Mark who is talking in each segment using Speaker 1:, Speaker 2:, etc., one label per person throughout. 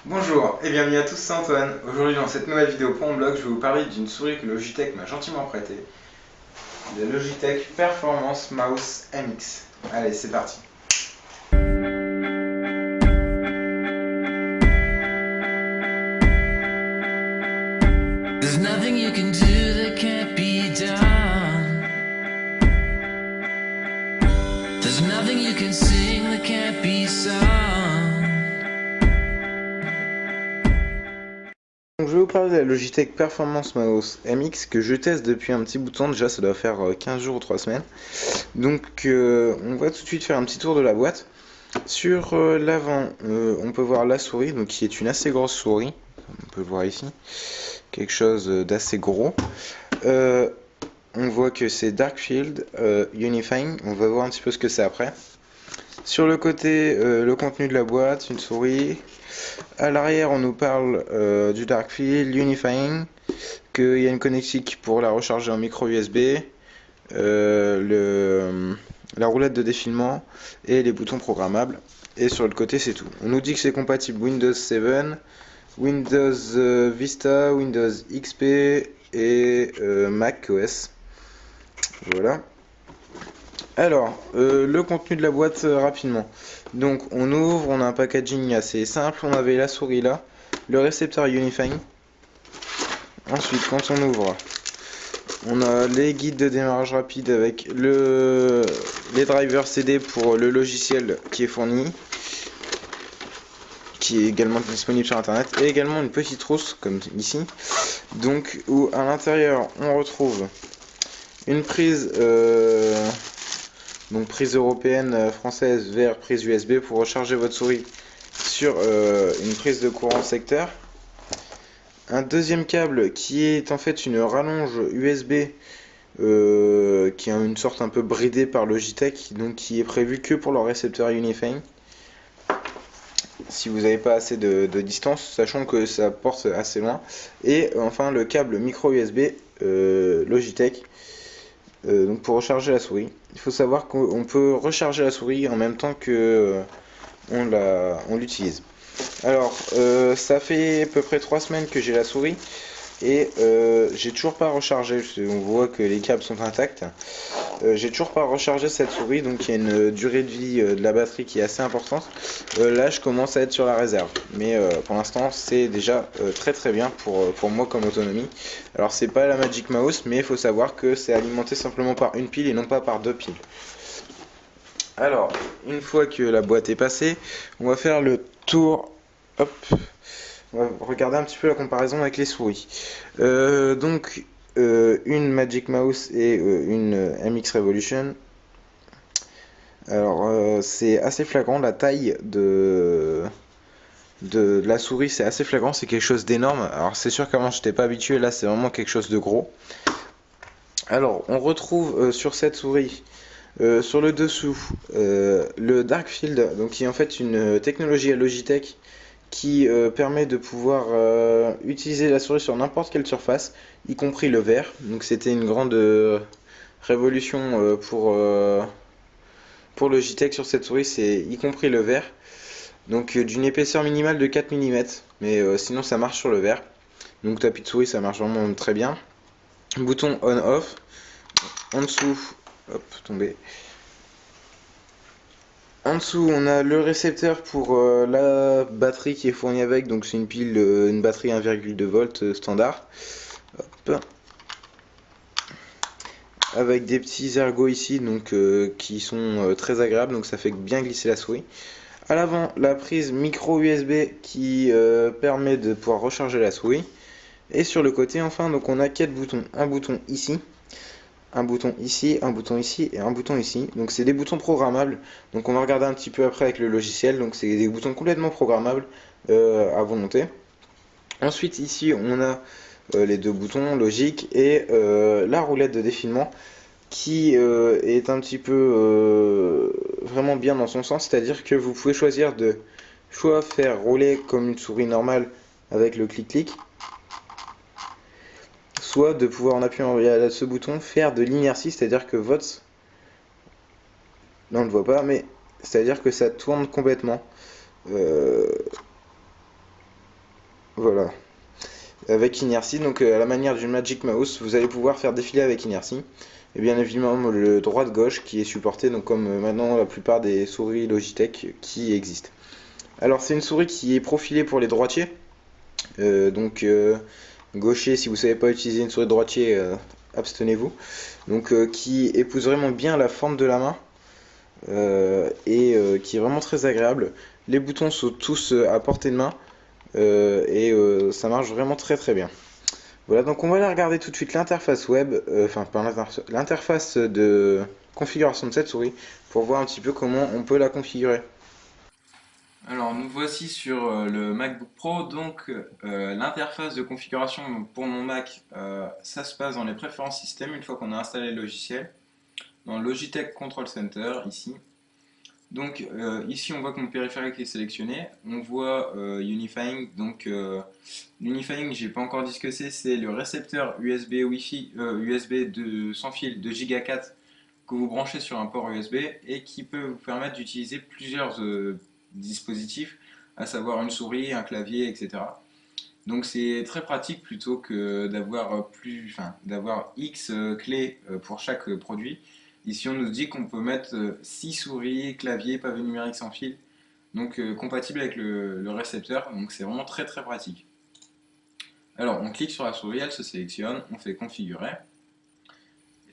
Speaker 1: Bonjour et bienvenue à tous, c'est Antoine. Aujourd'hui dans cette nouvelle vidéo pour mon blog, je vais vous parler d'une souris que Logitech m'a gentiment prêtée. La Logitech Performance Mouse MX. Allez, c'est parti. There's nothing you can do that can't be done. There's nothing you can sing that can't be sung. Donc je vais vous parler de la Logitech Performance Mouse MX que je teste depuis un petit bout de temps, déjà ça doit faire 15 jours ou 3 semaines. Donc on va tout de suite faire un petit tour de la boîte. Sur l'avant, on peut voir la souris, donc qui est une assez grosse souris, on peut le voir ici, quelque chose d'assez gros. On voit que c'est Darkfield Unifying, on va voir un petit peu ce que c'est après. Sur le côté, le contenu de la boîte, une souris. À l'arrière, on nous parle du Darkfield Unifying, qu'il y a une connectique pour la recharger en micro USB, la roulette de défilement et les boutons programmables. Et sur le côté, c'est tout. On nous dit que c'est compatible Windows 7, Windows Vista, Windows XP et Mac OS. Voilà. Alors, le contenu de la boîte rapidement. Donc, on ouvre, on a un packaging assez simple. On avait la souris là, le récepteur Unifying. Ensuite, quand on ouvre, on a les guides de démarrage rapide avec les drivers CD pour le logiciel qui est fourni, qui est également disponible sur internet, et également une petite trousse comme ici. Donc, où à l'intérieur, on retrouve une prise. Donc prise européenne, française vers prise USB pour recharger votre souris sur une prise de courant secteur. Un deuxième câble qui est en fait une rallonge USB qui est une sorte un peu bridée par Logitech, donc qui est prévu que pour leur récepteur Unifying. Si vous n'avez pas assez de distance, sachant que ça porte assez loin. Et enfin le câble micro USB Logitech. Donc pour recharger la souris, il faut savoir qu'on peut recharger la souris en même temps que on l'utilise. Alors ça fait à peu près 3 semaines que j'ai la souris et j'ai toujours pas rechargé. On voit que les câbles sont intacts. J'ai toujours pas rechargé cette souris, donc il y a une durée de vie de la batterie qui est assez importante. Là je commence à être sur la réserve, mais pour l'instant c'est déjà très bien pour moi comme autonomie. Alors c'est pas la Magic Mouse, mais il faut savoir que c'est alimenté simplement par une pile et non pas par 2 piles. Alors une fois que la boîte est passée, on va faire le tour. Hop, on va regarder un petit peu la comparaison avec les souris. Donc une Magic Mouse et une MX Revolution. Alors c'est assez flagrant, la taille de la souris, c'est assez flagrant, c'est quelque chose d'énorme. Alors c'est sûr qu'avant j'étais pas habitué, là c'est vraiment quelque chose de gros. Alors on retrouve sur cette souris, sur le dessous, le Darkfield, donc qui est en fait une technologie à Logitech qui permet de pouvoir utiliser la souris sur n'importe quelle surface, y compris le verre. Donc c'était une grande révolution pour Logitech sur cette souris, c'est y compris le verre. Donc d'une épaisseur minimale de 4 mm, mais sinon ça marche sur le verre. Donc tapis de souris ça marche vraiment très bien. Bouton on-off. En dessous, hop, tombé. En dessous, on a le récepteur pour la batterie qui est fournie avec, donc c'est une pile, une batterie 1,2 volts standard. Hop. Avec des petits ergots ici, donc qui sont très agréables, donc ça fait bien glisser la souris. À l'avant, la prise micro USB qui permet de pouvoir recharger la souris. Et sur le côté, enfin, donc on a 4 boutons. Un bouton ici, un bouton ici, un bouton ici et un bouton ici. Donc c'est des boutons programmables. Donc on va regarder un petit peu après avec le logiciel. Donc c'est des boutons complètement programmables à volonté. Ensuite ici on a les 2 boutons logiques et la roulette de défilement qui est un petit peu vraiment bien dans son sens. C'est-à-dire que vous pouvez choisir de soit faire rouler comme une souris normale avec le clic-clic, soit de pouvoir en appuyant à ce bouton faire de l'inertie, c'est-à-dire que votre... Là on ne le voit pas, mais c'est-à-dire que ça tourne complètement. Voilà. Avec inertie, donc à la manière d'une Magic Mouse, vous allez pouvoir faire défiler avec inertie. Et bien évidemment le droite-gauche qui est supporté, donc comme maintenant la plupart des souris Logitech qui existent. Alors c'est une souris qui est profilée pour les droitiers. Gaucher, si vous ne savez pas utiliser une souris droitier, abstenez-vous. Donc qui épouse vraiment bien la forme de la main. Qui est vraiment très agréable. Les boutons sont tous à portée de main. Ça marche vraiment très très bien. Voilà, donc on va aller regarder tout de suite l'interface web, enfin pas l'interface de configuration de cette souris pour voir un petit peu comment on peut la configurer.
Speaker 2: Alors nous voici sur le MacBook Pro, donc l'interface de configuration pour mon Mac, ça se passe dans les préférences système une fois qu'on a installé le logiciel, dans Logitech Control Center ici. Donc ici on voit que mon périphérique est sélectionné, on voit Unifying, donc l'Unifying j'ai pas encore dit ce que c'est le récepteur USB Wi-Fi, USB sans fil de Giga 4 que vous branchez sur un port USB et qui peut vous permettre d'utiliser plusieurs dispositifs, à savoir une souris, un clavier, etc. Donc c'est très pratique plutôt que d'avoir X clés pour chaque produit. Ici on nous dit qu'on peut mettre 6 souris, clavier, pavé numérique sans fil, donc compatible avec le récepteur, donc c'est vraiment très très pratique. Alors on clique sur la souris, elle se sélectionne, on fait configurer,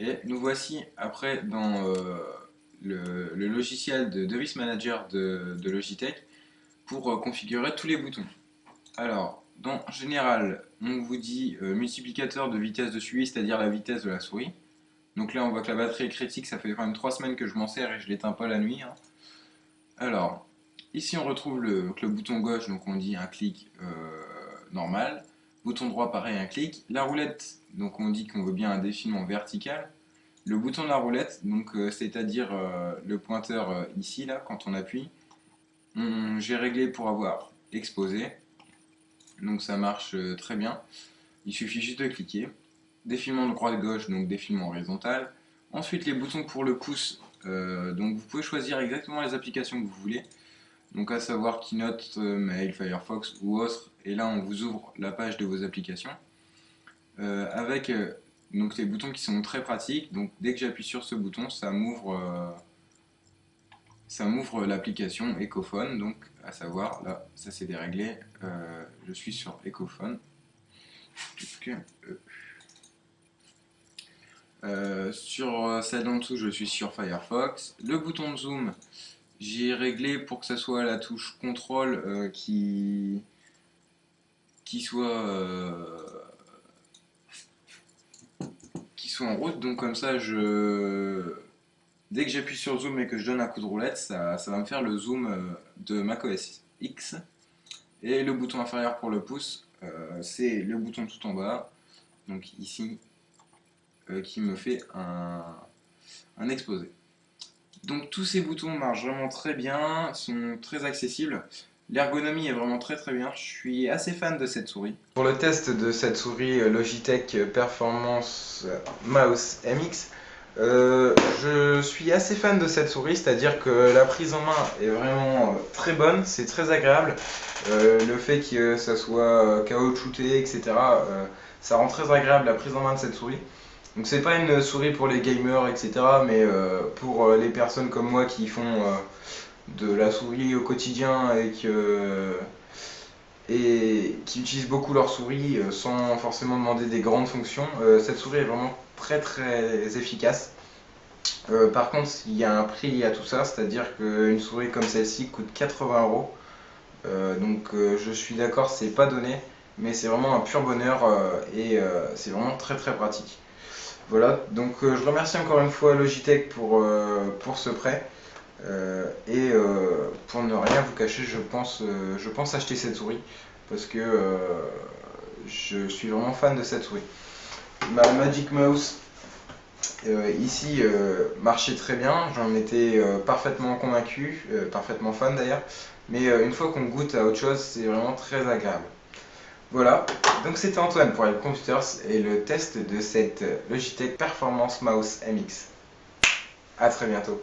Speaker 2: et nous voici après dans le logiciel de Device Manager de Logitech pour configurer tous les boutons. Alors, dans général, on vous dit multiplicateur de vitesse de suivi, c'est-à-dire la vitesse de la souris. Donc là, on voit que la batterie est critique, ça fait quand même 3 semaines que je m'en sers et je l'éteins pas la nuit, hein. Alors, ici on retrouve le bouton gauche, donc on dit un clic normal. Bouton droit, pareil, un clic. La roulette, donc on dit qu'on veut bien un défilement vertical. Le bouton de la roulette, donc c'est-à-dire le pointeur ici, là, quand on appuie, j'ai réglé pour avoir exposé. Donc ça marche très bien. Il suffit juste de cliquer. Défilement de droite-gauche, donc défilement horizontal. Ensuite les boutons pour le pouce, donc vous pouvez choisir exactement les applications que vous voulez. Donc à savoir Keynote, Mail, Firefox ou autre. Et là on vous ouvre la page de vos applications. Avec donc les boutons qui sont très pratiques. Donc dès que j'appuie sur ce bouton, ça m'ouvre l'application Ecophone. Donc à savoir, là ça c'est déréglé. Je suis sur Ecophone. Sur celle en dessous, je suis sur Firefox. Le bouton de zoom, j'ai réglé pour que ça soit la touche contrôle qui soit en route. Donc comme ça, dès que j'appuie sur zoom et que je donne un coup de roulette, ça va me faire le zoom de macOS X. Et le bouton inférieur pour le pouce, c'est le bouton tout en bas, donc ici, qui me fait un exposé. Donc tous ces boutons marchent vraiment très bien, sont très accessibles. L'ergonomie est vraiment très très bien, je suis assez fan de cette souris.
Speaker 1: Pour le test de cette souris Logitech Performance Mouse MX, je suis assez fan de cette souris, c'est-à-dire que la prise en main est vraiment très bonne, c'est très agréable. Le fait que ça soit caoutchouté, etc., ça rend très agréable la prise en main de cette souris. Donc c'est pas une souris pour les gamers, etc., mais pour les personnes comme moi qui font de la souris au quotidien et qui utilisent beaucoup leur souris sans forcément demander des grandes fonctions, cette souris est vraiment très très efficace. Par contre, il y a un prix à tout ça, c'est-à-dire qu'une souris comme celle-ci coûte 80 euros. Je suis d'accord, c'est pas donné, mais c'est vraiment un pur bonheur c'est vraiment très très pratique. Voilà, donc je remercie encore une fois Logitech pour ce prêt. Pour ne rien vous cacher, je pense acheter cette souris parce que je suis vraiment fan de cette souris. Ma Magic Mouse ici marchait très bien, j'en étais parfaitement convaincu, parfaitement fan d'ailleurs, mais une fois qu'on goûte à autre chose, c'est vraiment très agréable. Voilà, donc c'était Antoine pour les Computers et le test de cette Logitech Performance Mouse MX. A très bientôt.